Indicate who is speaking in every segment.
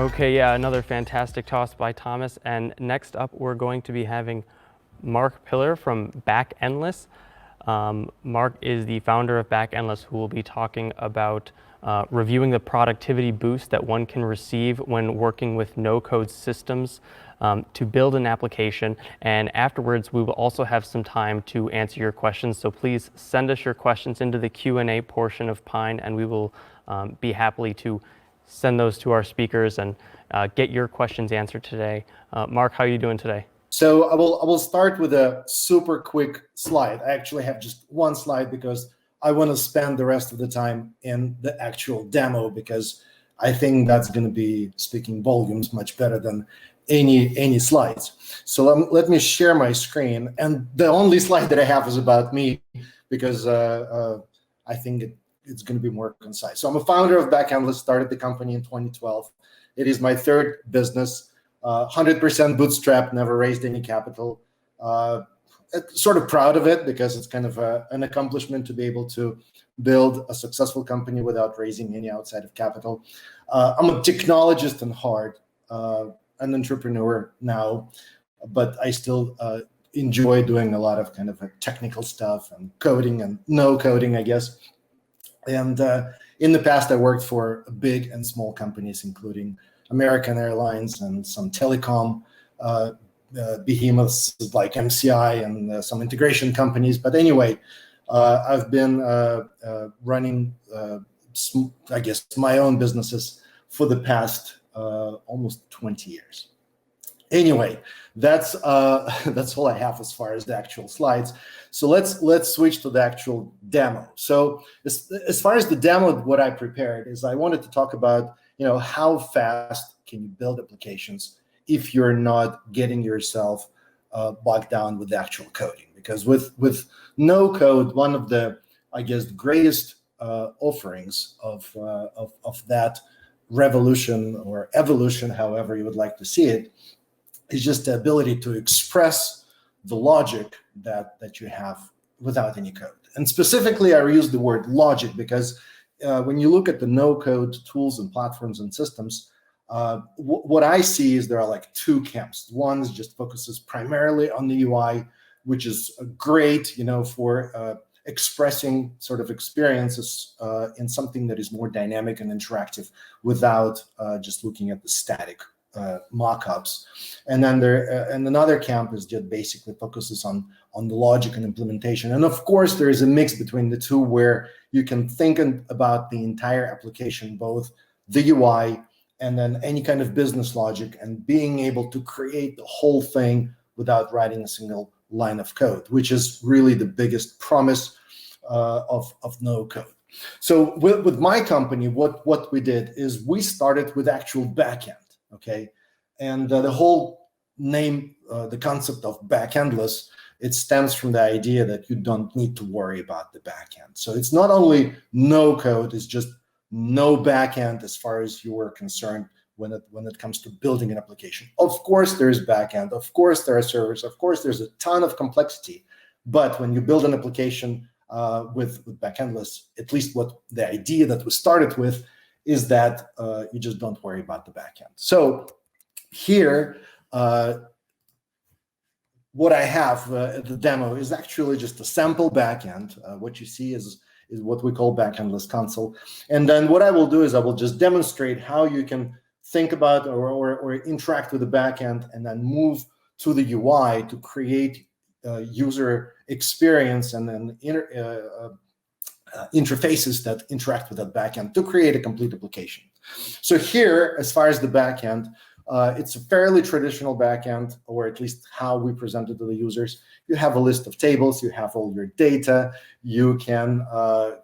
Speaker 1: Okay, yeah, another fantastic toss by Thomas. And next up, we're going to be having Mark Piller from Backendless. Mark is the founder of Backendless, who will be talking about reviewing the productivity boost that one can receive when working with no-code systems to build an application. And afterwards, we will also have some time to answer your questions. So please send us your questions into the Q&A portion of Pine, and we will be happy to send those to our speakers and get your questions answered today. Mark, how are you doing today?
Speaker 2: So I will start with a super quick slide. I actually have just one slide because I want to spend the rest of the time in the actual demo, because I think that's going to be speaking volumes much better than any slides. So let me share my screen. And the only slide that I have is about me, because I think it's going to be more concise. So I'm a founder of Backendless, started the company in 2012. It is my third business, 100% bootstrapped, never raised any capital. Sort of proud of it, because it's kind of an accomplishment to be able to build a successful company without raising any outside of capital. I'm a technologist in heart, an entrepreneur now, but I still enjoy doing a lot of kind of technical stuff and coding and no coding, I guess. And in the past, I worked for big and small companies, including American Airlines and some telecom behemoths like MCI and some integration companies. But anyway, I've been running, I guess, my own businesses for the past almost 20 years. Anyway, that's all I have as far as the actual slides. So let's switch to the actual demo. So as far as the demo, what I prepared is I wanted to talk about, how fast can you build applications if you're not getting yourself bogged down with the actual coding. Because with no code, one of the, I guess, greatest offerings of that revolution or evolution, however you would like to see it, is just the ability to express the logic that you have without any code. And specifically, I use the word logic because when you look at the no-code tools and platforms and systems, what I see is there are like two camps. One just focuses primarily on the UI, which is great, for expressing sort of experiences in something that is more dynamic and interactive without just looking at the static mock-ups. And then and another camp is just basically focuses on the logic and implementation. And of course, there is a mix between the two where you can think about the entire application, both the UI and then any kind of business logic, and being able to create the whole thing without writing a single line of code, which is really the biggest promise of no code. So with my company, what we did is we started with actual backend. Okay, and the whole name, the concept of backendless, it stems from the idea that you don't need to worry about the backend. So it's not only no code, it's just no backend as far as you are concerned when it comes to building an application. Of course, there is backend. Of course, there are servers. Of course, there's a ton of complexity. But when you build an application with backendless, at least what the idea that we started with is that you just don't worry about the backend. So here, what I have the demo is actually just a sample backend. What you see is what we call Backendless console. And then what I will do is I will just demonstrate how you can think about or interact with the backend and then move to the UI to create user experience and then interfaces that interact with that backend to create a complete application. So here, as far as the backend, it's a fairly traditional backend, or at least how we present it to the users. You have a list of tables, you have all your data, you can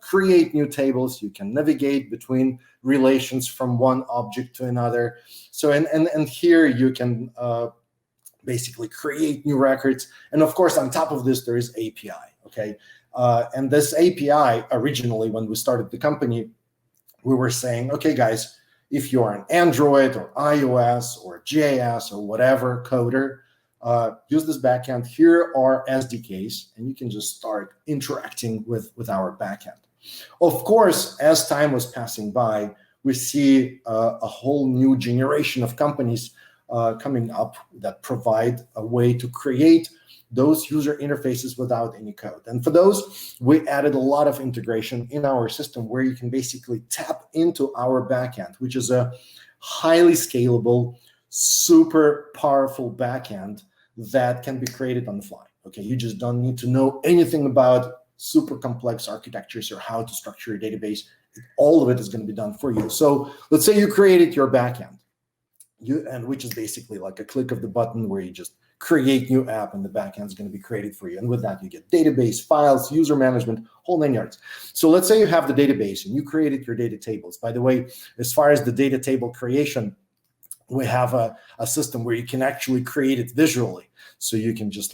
Speaker 2: create new tables, you can navigate between relations from one object to another. So and here you can basically create new records. And of course, on top of this, there is API, okay? And this API, originally, when we started the company, we were saying, okay, guys, if you're an Android or iOS or JS or whatever coder, use this backend. Here are SDKs, and you can just start interacting with our backend. Of course, as time was passing by, we see a whole new generation of companies coming up that provide a way to create those user interfaces without any code. And for those, we added a lot of integration in our system where you can basically tap into our backend, which is a highly scalable, super powerful backend that can be created on the fly. Okay, you just don't need to know anything about super complex architectures or how to structure your database. All of it is going to be done for you. So let's say you created your backend, which is basically like a click of the button where you just create new app and the backend is going to be created for you. And with that, you get database, files, user management, whole 9 yards. So let's say you have the database and you created your data tables. By the way, as far as the data table creation, we have a system where you can actually create it visually. So you can just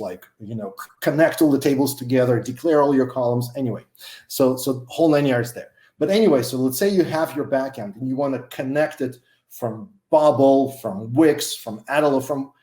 Speaker 2: connect all the tables together, declare all your columns. Anyway, so whole 9 yards there. But anyway, so let's say you have your backend and you want to connect it from Bubble, from Wix, from Adalo, from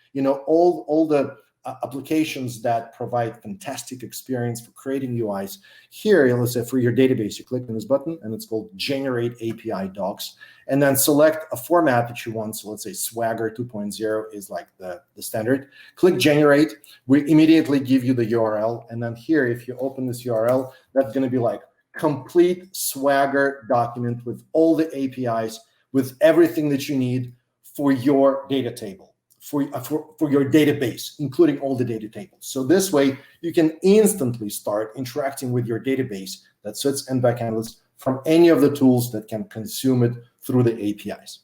Speaker 2: all the applications that provide fantastic experience for creating UIs. Here, let's say for your database, you click on this button and it's called Generate API Docs, and then select a format that you want. So let's say Swagger 2.0 is like the standard. Click Generate. We immediately give you the URL. And then here, if you open this URL, that's going to be like complete Swagger document with all the APIs, with everything that you need for your data table, for your database, including all the data tables. So this way, you can instantly start interacting with your database that sits in Backendless from any of the tools that can consume it through the APIs.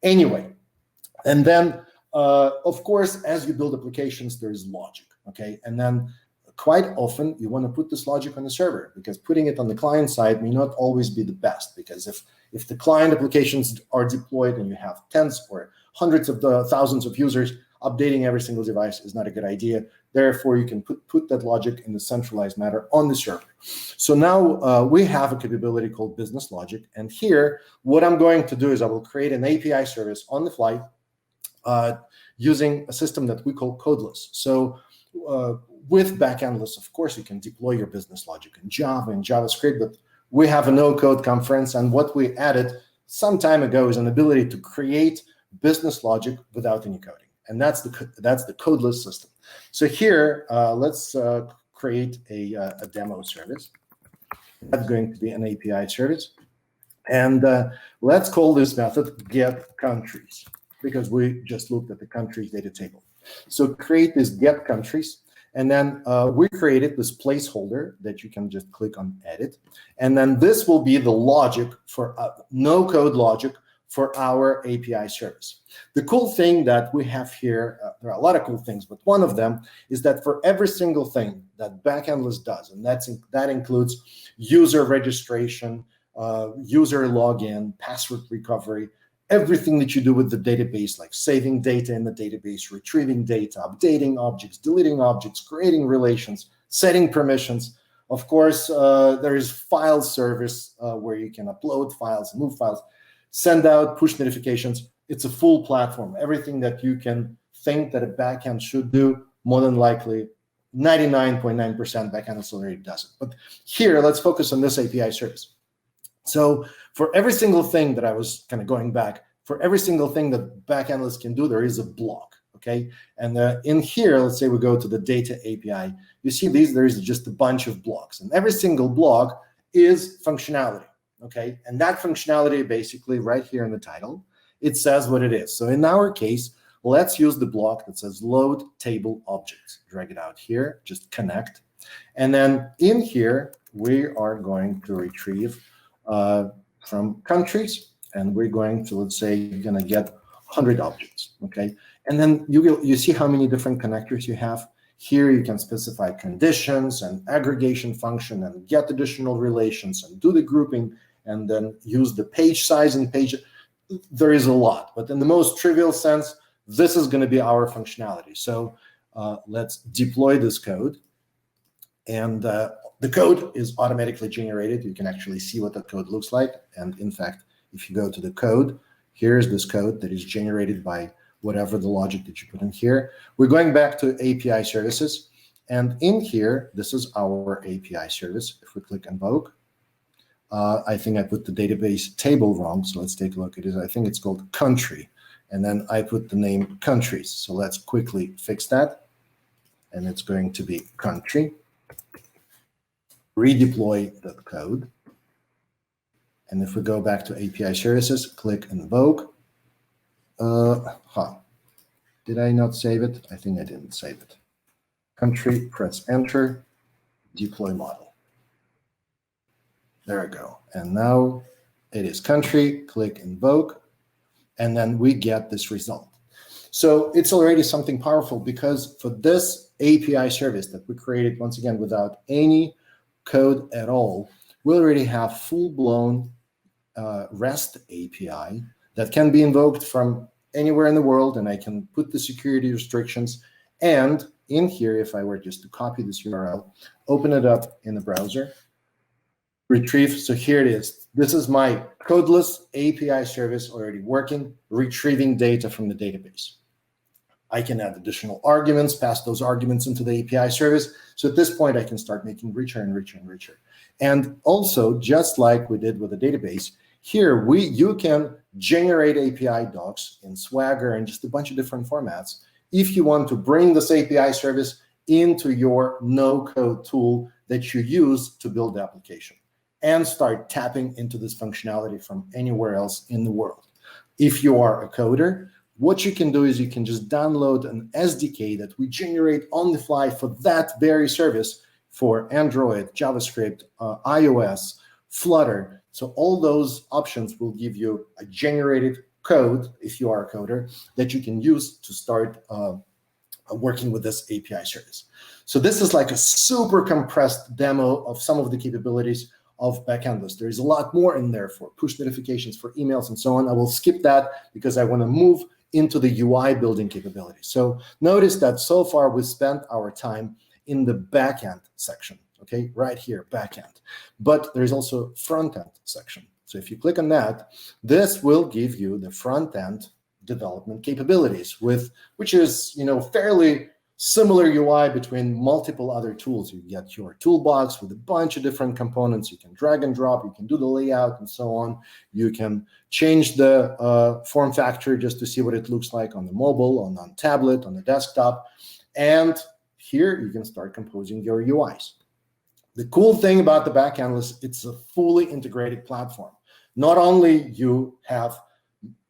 Speaker 2: Anyway, and then, of course, as you build applications, there's logic, okay? And then quite often, you want to put this logic on the server, because putting it on the client side may not always be the best, because if the client applications are deployed and you have tens or hundreds of thousands of users, updating every single device is not a good idea. Therefore, you can put that logic in the centralized manner on the server. So now we have a capability called business logic. And here, what I'm going to do is I will create an API service on the fly using a system that we call Codeless. So with Backendless, of course, you can deploy your business logic in Java and JavaScript, but we have a no-code conference, and what we added some time ago is an ability to create business logic without any coding, and that's the Codeless system. So here, let's create a demo service. That's going to be an API service, and let's call this method get countries, because we just looked at the countries data table. So create this get countries. And then we created this placeholder that you can just click on edit. And then this will be the logic for no-code logic for our API service. The cool thing that we have here, there are a lot of cool things, but one of them is that for every single thing that Backendless does, and that includes user registration, user login, password recovery, everything that you do with the database, like saving data in the database, retrieving data, updating objects, deleting objects, creating relations, setting permissions. Of course, there is file service where you can upload files, move files, send out push notifications. It's a full platform. Everything that you can think that a backend should do, more than likely, 99.9% Backendless already does it. But here, let's focus on this API service. So for every single thing that I was kind of going back, for every single thing that Backendless can do, there is a block, okay? And in here, let's say we go to the data API. You see there is just a bunch of blocks. And every single block is functionality, okay? And that functionality basically right here in the title, it says what it is. So in our case, let's use the block that says load table objects. Drag it out here, just connect. And then in here, we are going to retrieve from countries, and we're going to, let's say, you're going to get 100 objects, okay? And then you see how many different connectors you have. Here you can specify conditions and aggregation function and get additional relations and do the grouping and then use the page size and page. There is a lot, but in the most trivial sense, this is going to be our functionality. So let's deploy this code. And the code is automatically generated. You can actually see what that code looks like. And in fact, if you go to the code, here's this code that is generated by whatever the logic that you put in here. We're going back to API services. And in here, this is our API service. If we click invoke, I think I put the database table wrong, so let's take a look at it. I think it's called country, and then I put the name countries. So let's quickly fix that, and it's going to be country. Redeploy the code. And if we go back to API services, click invoke. Did I not save it? I think I didn't save it. Country, press enter, deploy model. There we go. And now it is country, click invoke, and then we get this result. So it's already something powerful, because for this API service that we created, once again, without any code at all, we already have full-blown REST API that can be invoked from anywhere in the world, and I can put the security restrictions. And in here, if I were just to copy this URL, open it up in the browser, retrieve. So here it is. This is my Codeless API service already working, retrieving data from the database. I can add additional arguments, pass those arguments into the API service. So at this point, I can start making richer and richer and richer. And also, just like we did with the database, here you can generate API docs in Swagger and just a bunch of different formats if you want to bring this API service into your no-code tool that you use to build the application and start tapping into this functionality from anywhere else in the world. If you are a coder, what you can do is you can just download an SDK that we generate on the fly for that very service for Android, JavaScript, iOS, Flutter. So all those options will give you a generated code, if you are a coder, that you can use to start working with this API service. So this is like a super compressed demo of some of the capabilities of Backendless. There is a lot more in there for push notifications, for emails, and so on. I will skip that because I want to move into the UI building capabilities. So notice that so far we spent our time in the backend section, okay, right here, backend. But there's also front-end section. So if you click on that, this will give you the front-end development capabilities, which is, fairly similar UI between multiple other tools. You get your toolbox with a bunch of different components. You can drag and drop. You can do the layout and so on. You can change the form factor just to see what it looks like on the mobile, on tablet, on the desktop. And here you can start composing your UIs. The cool thing about the Backendless, it's a fully integrated platform. Not only you have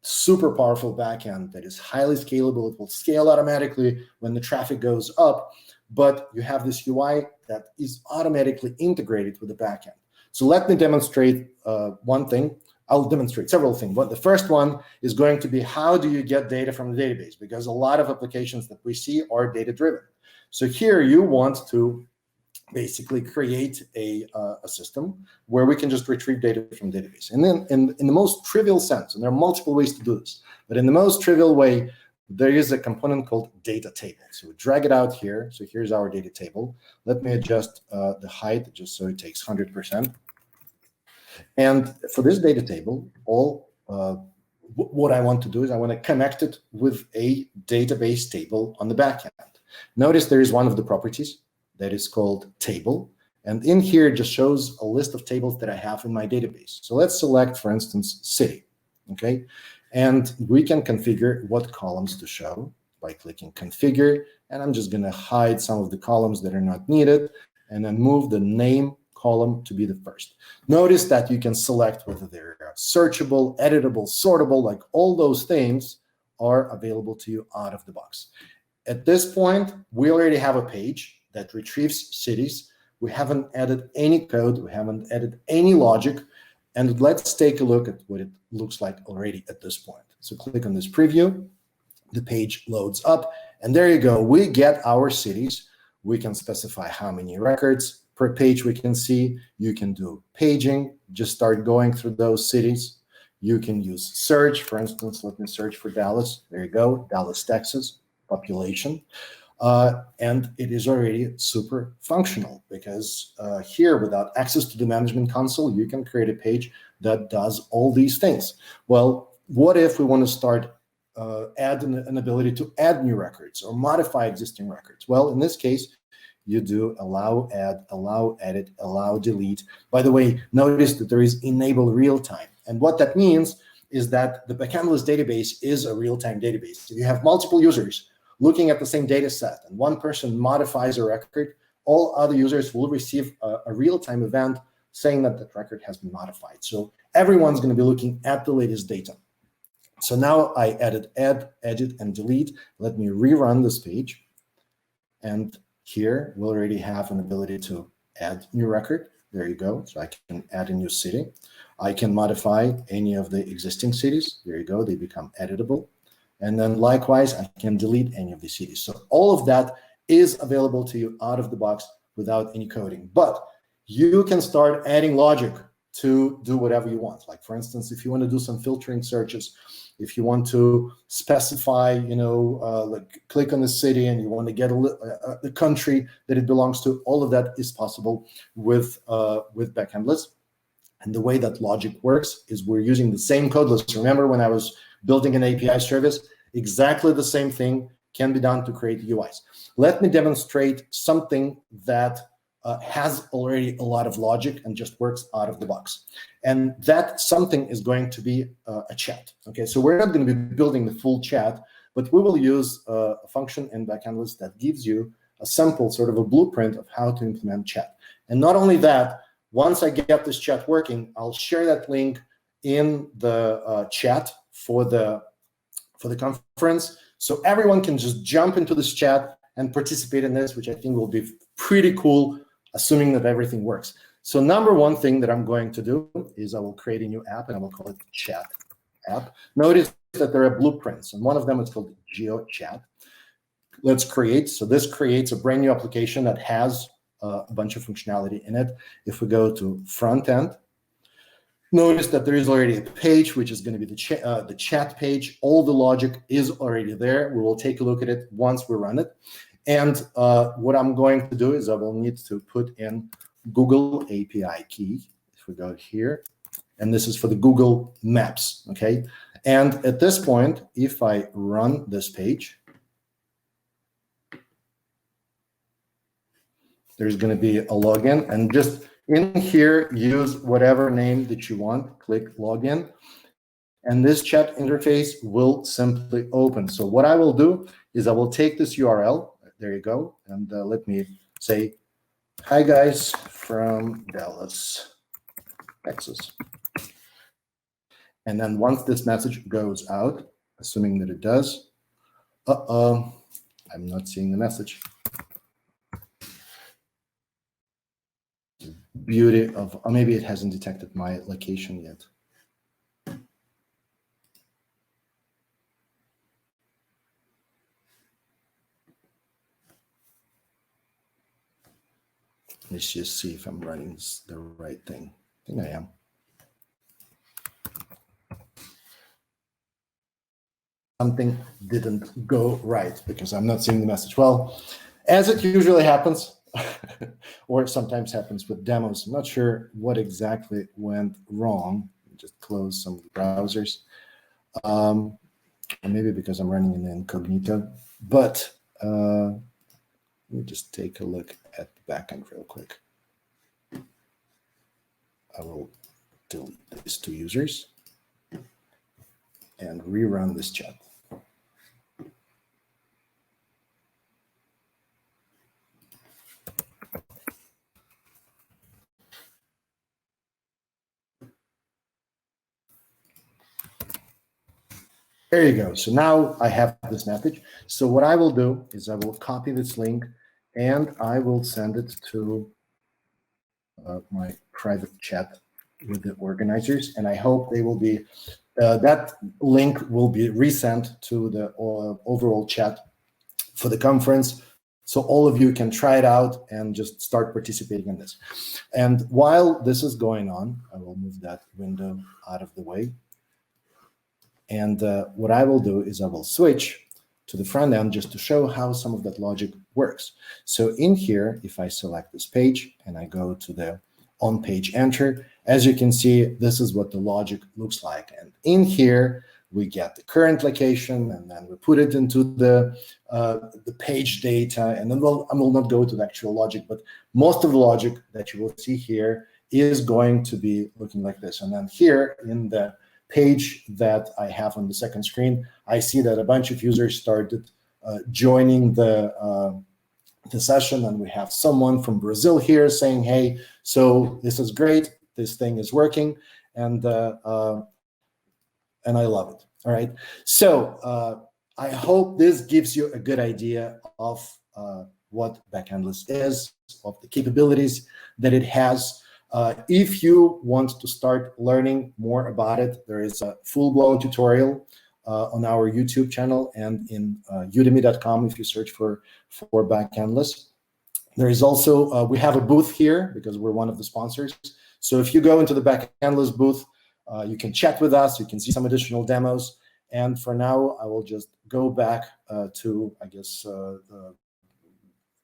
Speaker 2: super powerful backend that is highly scalable, it will scale automatically when the traffic goes up, but you have this UI that is automatically integrated with the backend. So let me demonstrate one thing. I'll demonstrate several things. But the first one is going to be, how do you get data from the database? Because a lot of applications that we see are data-driven. So here you want to basically create a system where we can just retrieve data from the database. And then in the most trivial sense, and there are multiple ways to do this, but in the most trivial way, there is a component called data table. So we drag it out here. So here's our data table. Let me adjust the height just so it takes 100%. And for this data table, what I want to do is I want to connect it with a database table on the back end. Notice there is one of the properties that is called table. And in here, it just shows a list of tables that I have in my database. So let's select, for instance, city, okay? And we can configure what columns to show by clicking configure. And I'm just gonna hide some of the columns that are not needed and then move the name column to be the first. Notice that you can select whether they're searchable, editable, sortable, like all those things are available to you out of the box. At this point, we already have a page that retrieves cities. We haven't added any code. We haven't added any logic. And let's take a look at what it looks like already at this point. So click on this preview. The page loads up. And there you go. We get our cities. We can specify how many records per page we can see. You can do paging. Just start going through those cities. You can use search. For instance, let me search for Dallas. There you go. Dallas, Texas, population. And it is already super functional because here, without access to the management console, you can create a page that does all these things. Well, what if we want to start add an ability to add new records or modify existing records? Well, in this case, you do allow add, allow edit, allow delete. By the way, notice that there is enable real-time. And what that means is that the Backendless database is a real-time database. If you have multiple users looking at the same data set and one person modifies a record, all other users will receive a real-time event saying that that record has been modified. So everyone's going to be looking at the latest data. So now I added add, edit, and delete. Let me rerun this page. And here we'll already have an ability to add new record. There you go. So I can add a new city. I can modify any of the existing cities. There you go. They become editable. And then likewise, I can delete any of the cities. So all of that is available to you out of the box without any coding. But you can start adding logic to do whatever you want. Like, for instance, if you want to do some filtering searches, if you want to specify, like click on the city and you want to get the country that it belongs to, all of that is possible with Backendless. And the way that logic works is we're using the same Codeless. Remember when I was building an API service? Exactly the same thing can be done to create UIs. Let me demonstrate something that has already a lot of logic and just works out of the box. And that something is going to be a chat. Okay, so we're not going to be building the full chat, but we will use a function in Backendless that gives you a sample, sort of a blueprint of how to implement chat. And not only that, once I get this chat working, I'll share that link in the chat for the conference, so everyone can just jump into this chat and participate in this, which I think will be pretty cool, assuming that everything works. So number one thing that I'm going to do is I will create a new app, and I will call it Chat App. Notice that there are blueprints, and one of them is called GeoChat. Let's create. So this creates a brand new application that has a bunch of functionality in it. If we go to Frontend, notice that there is already a page, which is going to be the chat page. All the logic is already there. We will take a look at it once we run it. And what I'm going to do is I will need to put in Google API key. If we go here, and this is for the Google Maps, okay? And at this point, if I run this page, there's going to be a login, and just in here, use whatever name that you want, click login, and this chat interface will simply open. So what I will do is I will take this URL, there you go, and let me say, hi guys from Dallas, Texas. And then once this message goes out, assuming that it does, I'm not seeing the message. Beauty of, or maybe it hasn't detected my location yet. Let's just see if I'm running the right thing. I think I am. Something didn't go right because I'm not seeing the message. Well, as it usually happens, or sometimes happens with demos. I'm not sure what exactly went wrong. Just close some of the browsers. Maybe because I'm running in incognito. But let me just take a look at the backend real quick. I will delete these two users and rerun this chat. There you go. So now I have this message. So what I will do is I will copy this link and I will send it to my private chat with the organizers. And I hope they will be, that link will be resent to the overall chat for the conference. So all of you can try it out and just start participating in this. And while this is going on, I will move that window out of the way. And what I will do is I will switch to the front end just to show how some of that logic works. So in here, if I select this page and I go to the on-page enter, as you can see, this is what the logic looks like. And in here, we get the current location, and then we put it into the page data, and then I will not go to the actual logic, but most of the logic that you will see here is going to be looking like this. And then here in the page that I have on the second screen, I see that a bunch of users started joining the session, and we have someone from Brazil here saying, hey, so this is great, this thing is working, and I love it. All right, so I hope this gives you a good idea of what Backendless is, of the capabilities that it has. If you want to start learning more about it, there is a full-blown tutorial on our YouTube channel and in udemy.com if you search for Backendless. There is also, we have a booth here because we're one of the sponsors. So if you go into the Backendless booth, you can chat with us, you can see some additional demos. And for now, I will just go back to, I guess,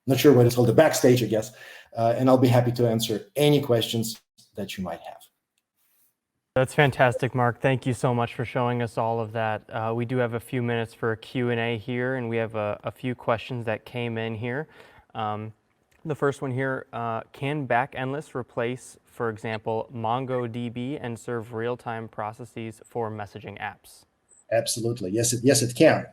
Speaker 2: not sure what it's called, the backstage, I guess, and I'll be happy to answer any questions that you might have.
Speaker 1: That's fantastic, Mark. Thank you so much for showing us all of that. We do have a few minutes for a Q&A here, and we have a few questions that came in here. The first one here, can Backendless replace, for example, MongoDB and serve real-time processes for messaging apps?
Speaker 2: Absolutely. Yes, it can.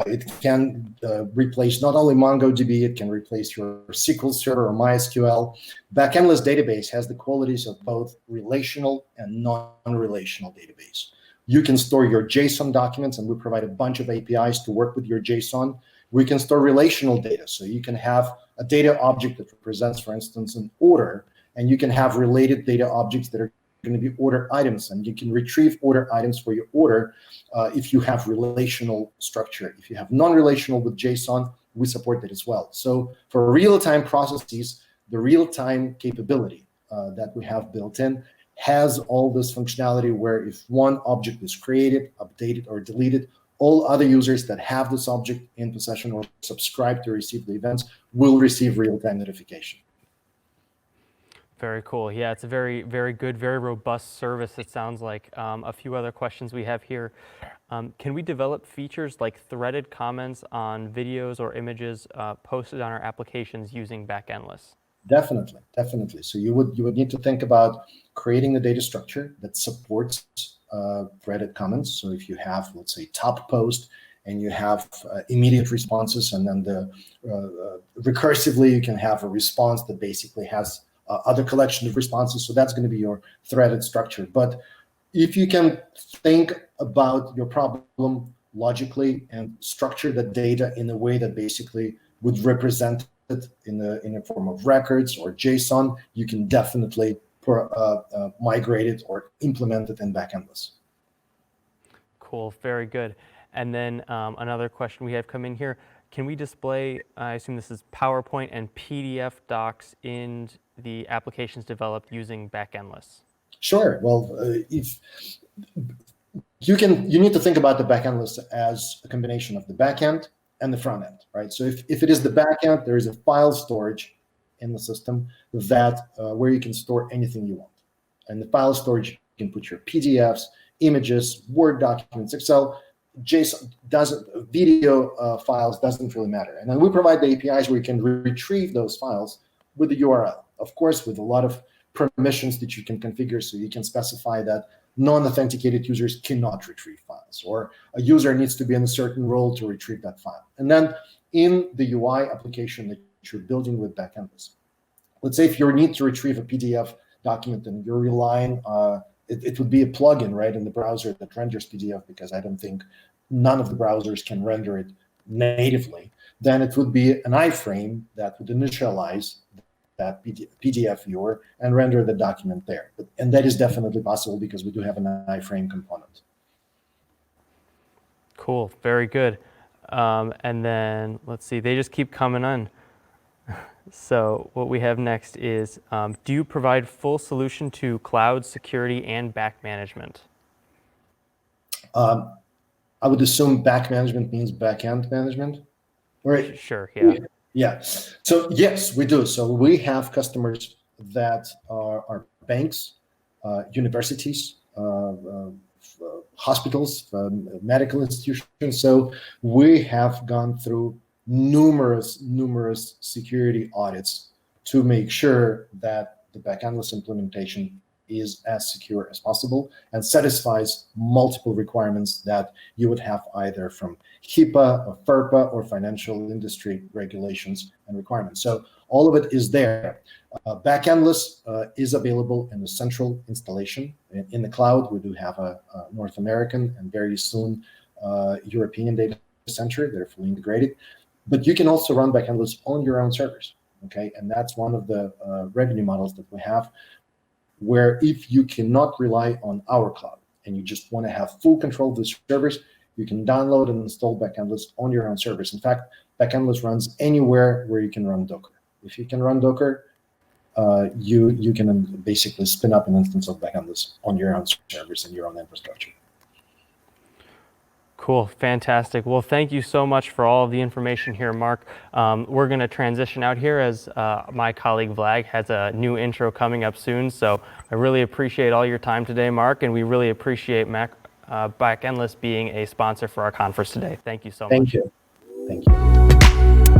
Speaker 2: It can replace not only MongoDB, it can replace your SQL Server or MySQL. Backendless database has the qualities of both relational and non-relational database. You can store your JSON documents, and we provide a bunch of APIs to work with your JSON. We can store relational data, so you can have a data object that represents, for instance, an order, and you can have related data objects that are going to be order items, and you can retrieve order items for your order if you have relational structure. If you have non-relational with JSON, we support that as well. So for real-time processes, the real-time capability that we have built in has all this functionality where if one object is created, updated, or deleted, all other users that have this object in possession or subscribe to receive the events will receive real-time notification.
Speaker 1: Very cool. Yeah, it's a very, very good, very robust service, it sounds like. A few other questions we have here. Can we develop features like threaded comments on videos or images posted on our applications using Backendless?
Speaker 2: Definitely, definitely. So you would need to think about creating a data structure that supports threaded comments. So if you have, let's say, top post, and you have immediate responses, and then recursively you can have a response that basically has other collection of responses. So that's going to be your threaded structure. But if you can think about your problem logically and structure the data in a way that basically would represent it in a form of records or JSON, you can definitely migrate it or implement it in Backendless.
Speaker 1: Cool, very good. And then another question we have come in here. Can we display, I assume this is PowerPoint and PDF docs in the applications developed using Backendless?
Speaker 2: Sure. Well, if you need to think about the Backendless as a combination of the backend and the front end, right? So if it is the backend, there is a file storage in the system that where you can store anything you want. And the file storage, you can put your PDFs, images, Word documents, Excel, JSON, video files, doesn't really matter. And then we provide the APIs where you can retrieve those files with the URL, of course, with a lot of permissions that you can configure. So you can specify that non-authenticated users cannot retrieve files, or a user needs to be in a certain role to retrieve that file. And then in the UI application that you're building with Backendless, let's say if you need to retrieve a PDF document and you're relying, it would be a plugin, right, in the browser that renders PDF, because I don't think none of the browsers can render it natively. Then it would be an iframe that would initialize that PDF viewer and render the document there. And that is definitely possible because we do have an iframe component.
Speaker 1: Cool, very good. And then let's see, they just keep coming on. So what we have next is, do you provide full solution to cloud security and back management?
Speaker 2: I would assume back management means backend management, right?
Speaker 1: Sure, yeah.
Speaker 2: Yeah. So yes, we do. So we have customers that are banks, universities, hospitals, medical institutions. So we have gone through numerous security audits to make sure that the Backendless implementation is as secure as possible and satisfies multiple requirements that you would have either from HIPAA or FERPA or financial industry regulations and requirements. So all of it is there. Backendless is available in the central installation. In the cloud, we do have a North American and very soon European data center. They're fully integrated. But you can also run Backendless on your own servers, okay? And that's one of the revenue models that we have, where if you cannot rely on our cloud and you just want to have full control of the servers, you can download and install Backendless on your own servers. In fact, Backendless runs anywhere where you can run Docker. If you can run Docker, you can basically spin up an instance of Backendless on your own servers and your own infrastructure.
Speaker 1: Cool, fantastic. Well, thank you so much for all of the information here, Mark. We're going to transition out here as my colleague Vlad has a new intro coming up soon. So I really appreciate all your time today, Mark, and we really appreciate Backendless being a sponsor for our conference today. Thank you so much.
Speaker 2: Thank you. Thank you.